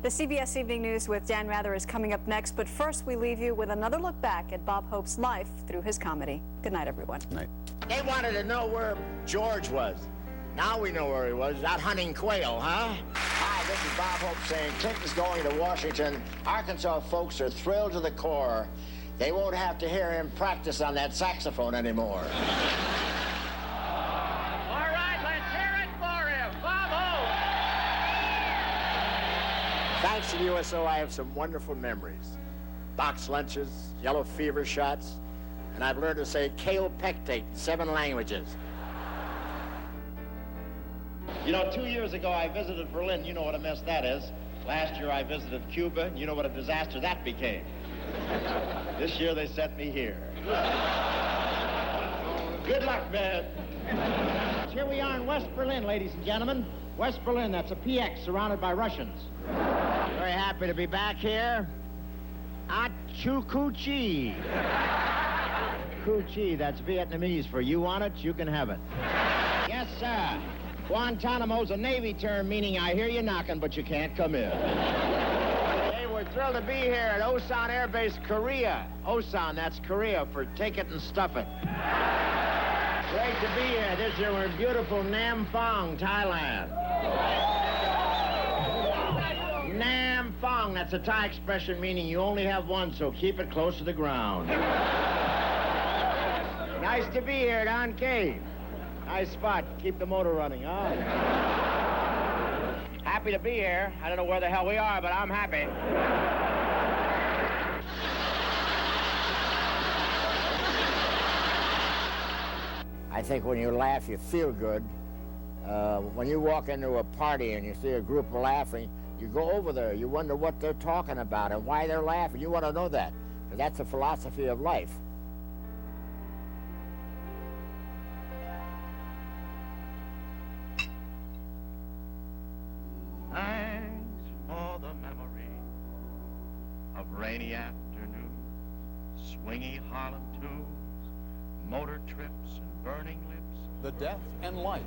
The CBS Evening News with Dan Rather is coming up next, but first we leave you with another look back at Bob Hope's life through his comedy. Good night, everyone. Good night. They wanted to know where George was. Now we know where he was, out hunting quail, huh? Hi, this is Bob Hope saying Clinton's going to Washington. Arkansas folks are thrilled to the core. They won't have to hear him practice on that saxophone anymore. Thanks to the USO, I have some wonderful memories. Box lunches, yellow fever shots, and I've learned to say kale pectate in 7 languages. You know, 2 years ago I visited Berlin. You know what a mess that is. Last year I visited Cuba, and you know what a disaster that became. This year they sent me here. Good luck, man. Here we are in West Berlin, ladies and gentlemen. West Berlin, that's a PX surrounded by Russians. Very happy to be back here. Achukuchi. Kuchi, that's Vietnamese for you want it, you can have it. Yes, sir. Guantanamo's a Navy term meaning I hear you knocking, but you can't come in. Hey, we're thrilled to be here at Osan Air Base, Korea. Osan, that's Korea for take it and stuff it. Great to be here. This year we're in beautiful Nam Phang, Thailand. Nam Phang, that's a Thai expression meaning you only have one, so keep it close to the ground. Nice to be here at An Cave. Nice spot. Keep the motor running, huh? Happy to be here. I don't know where the hell we are, but I'm happy. I think when you laugh, you feel good. When you walk into a party and you see a group laughing, you go over there. You wonder what they're talking about and why they're laughing. You want to know that. That's the philosophy of life. Thanks for the memory of rainy afternoons, swingy Harlem tunes, motor trips and burning lips. The death and life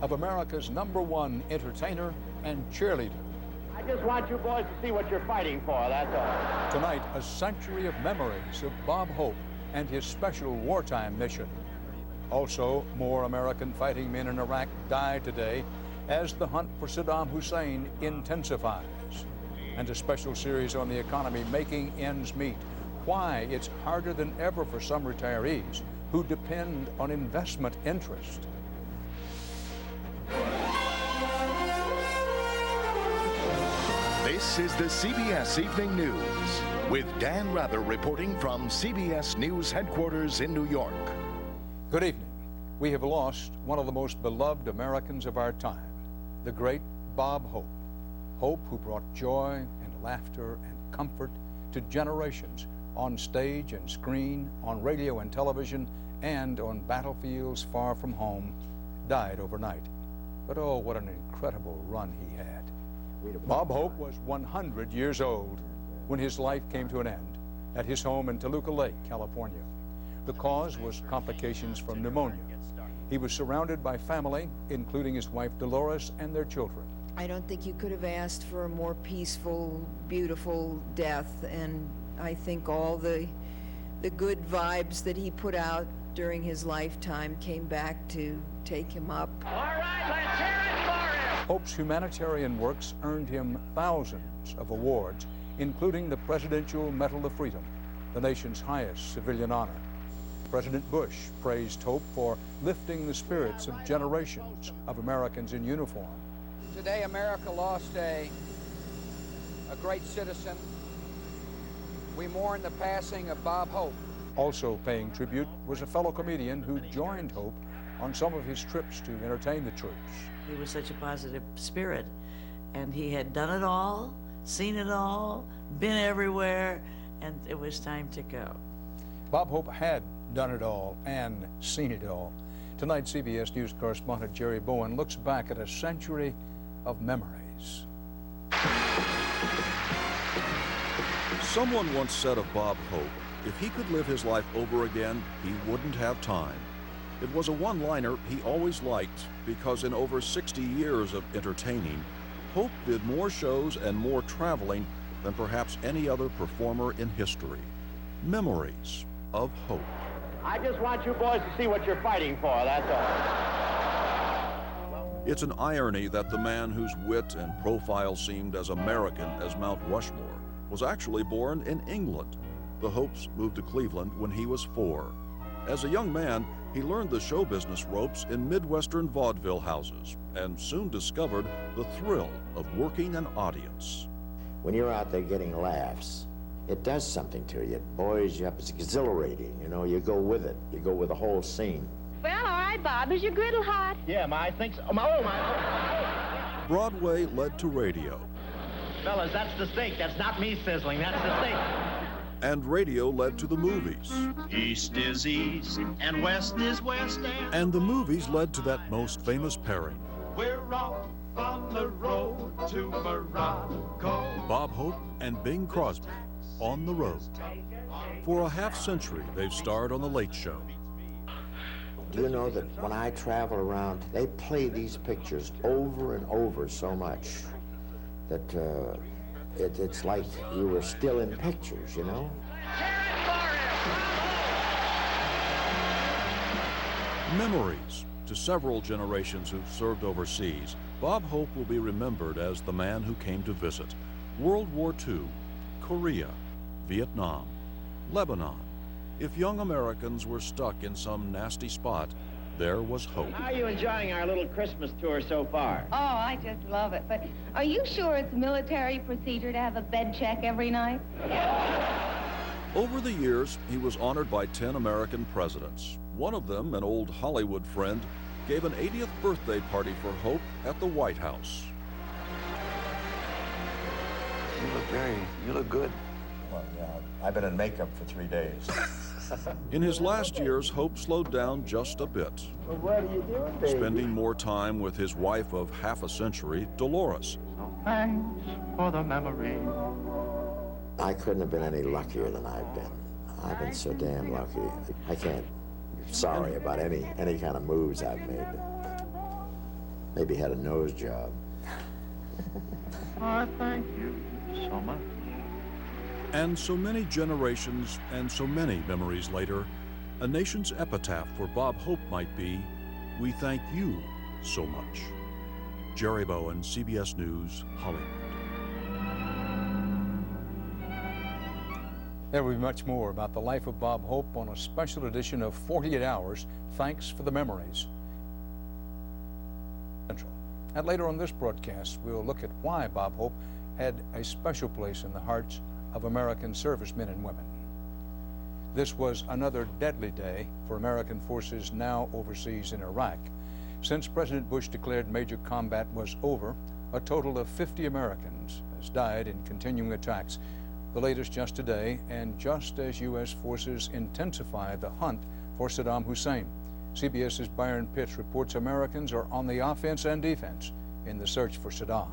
of America's #1 entertainer and cheerleader. I just want you boys to see what you're fighting for, that's all. Tonight, a century of memories of Bob Hope and his special wartime mission. Also, more American fighting men in Iraq died today as the hunt for Saddam Hussein intensifies. And a special series on the economy making ends meet. Why it's harder than ever for some retirees who depend on investment interest. This is the CBS Evening News with Dan Rather reporting from CBS News headquarters in New York. Good evening. We have lost one of the most beloved Americans of our time, the great Bob Hope. Hope who brought joy and laughter and comfort to generations on stage and screen, on radio and television, and on battlefields far from home, died overnight. But oh, what an incredible run he had. Bob Hope was 100 years old when his life came to an end at his home in Toluca Lake, California. The cause was complications from pneumonia. He was surrounded by family, including his wife Dolores and their children. I don't think you could have asked for a more peaceful, beautiful death, and I think all the good vibes that he put out during his lifetime came back to take him up. All right, let's hear it for him! Hope's humanitarian works earned him thousands of awards, including the Presidential Medal of Freedom, the nation's highest civilian honor. President Bush praised Hope for lifting the spirits of generations of Americans in uniform. Today, America lost a great citizen. We mourn the passing of Bob Hope. Also paying tribute was a fellow comedian who joined Hope on some of his trips to entertain the troops. He was such a positive spirit, and he had done it all, seen it all, been everywhere, and it was time to go. Bob Hope had done it all and seen it all. Tonight, CBS News correspondent Jerry Bowen looks back at a century of memories. Someone once said of Bob Hope, if he could live his life over again, he wouldn't have time. It was a one-liner he always liked because in over 60 years of entertaining, Hope did more shows and more traveling than perhaps any other performer in history. Memories of Hope. I just want you boys to see what you're fighting for, that's all. It's an irony that the man whose wit and profile seemed as American as Mount Rushmore was actually born in England. The Hopes moved to Cleveland when he was 4. As a young man, he learned the show business ropes in Midwestern vaudeville houses and soon discovered the thrill of working an audience. When you're out there getting laughs, it does something to you. It buoys you up. It's exhilarating, you know. You go with it. You go with the whole scene. Well, all right, Bob. Is your griddle hot? Yeah, I think so. Oh, my. Broadway led to radio. Fellas, that's the steak. That's not me sizzling. That's the steak. And radio led to the movies. East is east and west is west And the movies led to that most famous pairing. we're off on the road to Morocco. Bob Hope and Bing Crosby on the road. For a half-century, they've starred on The Late Show. Do you know that when I travel around, they play these pictures over and over so much that it's like you were still in pictures, you know? Memories. To several generations who've served overseas, Bob Hope will be remembered as the man who came to visit World War II, Korea, Vietnam, Lebanon. If young Americans were stuck in some nasty spot, there was hope. How are you enjoying our little Christmas tour so far? Oh, I just love it. But are you sure it's military procedure to have a bed check every night? Over the years, he was honored by 10 American presidents. One of them, an old Hollywood friend, gave an 80th birthday party for Hope at the White House. You look good. Well, yeah, I've been in makeup for 3 days. In his last years, Hope slowed down just a bit, Well, what are you doing, baby? spending more time with his wife of half a century, Dolores. Thanks for the memory. I couldn't have been any luckier than I've been. I've been so damn lucky. I can't be sorry about any kind of moves I've made. Maybe had a nose job. I thank you so much. And so many generations and so many memories later, a nation's epitaph for Bob Hope might be, "We thank you so much." Jerry Bowen, CBS News, Hollywood. There will be much more about the life of Bob Hope on a special edition of 48 Hours, Thanks for the Memories. Central. And later on this broadcast, we'll look at why Bob Hope had a special place in the hearts of American servicemen and women. This was another deadly day for American forces now overseas in Iraq. Since President Bush declared major combat was over, a total of 50 Americans has died in continuing attacks. The latest just today, and just as U.S. forces intensify the hunt for Saddam Hussein. CBS's Byron Pitts reports Americans are on the offense and defense in the search for Saddam.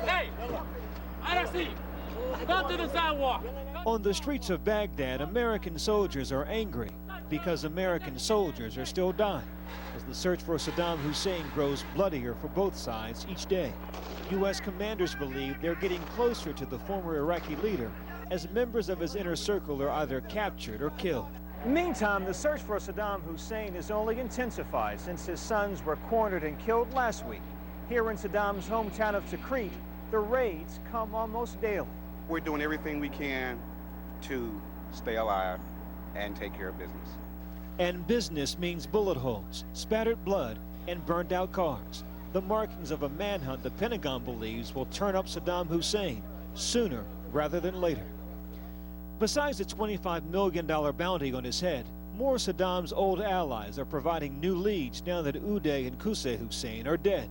Hey, I don't see you. Come to the sidewalk. On the streets of Baghdad, American soldiers are angry because American soldiers are still dying as the search for Saddam Hussein grows bloodier for both sides each day. U.S. commanders believe they're getting closer to the former Iraqi leader as members of his inner circle are either captured or killed. Meantime, the search for Saddam Hussein is only intensified since his sons were cornered and killed last week. Here in Saddam's hometown of Tikrit, the raids come almost daily. We're doing everything we can to stay alive and take care of business. And business means bullet holes, spattered blood, and burned out cars. The markings of a manhunt the Pentagon believes will turn up Saddam Hussein sooner rather than later. Besides the $25 million bounty on his head, more Saddam's old allies are providing new leads now that Uday and Qusay Hussein are dead.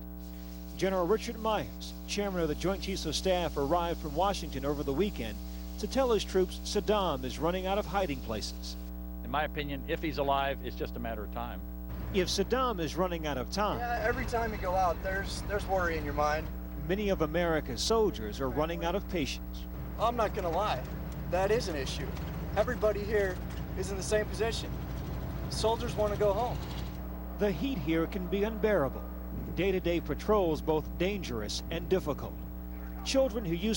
General Richard Myers, chairman of the Joint Chiefs of Staff, arrived from Washington over the weekend to tell his troops Saddam is running out of hiding places. In my opinion, if he's alive, it's just a matter of time. If Saddam is running out of time, every time you go out, there's worry in your mind. Many of America's soldiers are running out of patience. I'm not gonna lie, that is an issue. Everybody here is in the same position. Soldiers want to go home. The heat here can be unbearable. day-to-day patrols both dangerous and difficult. Children who used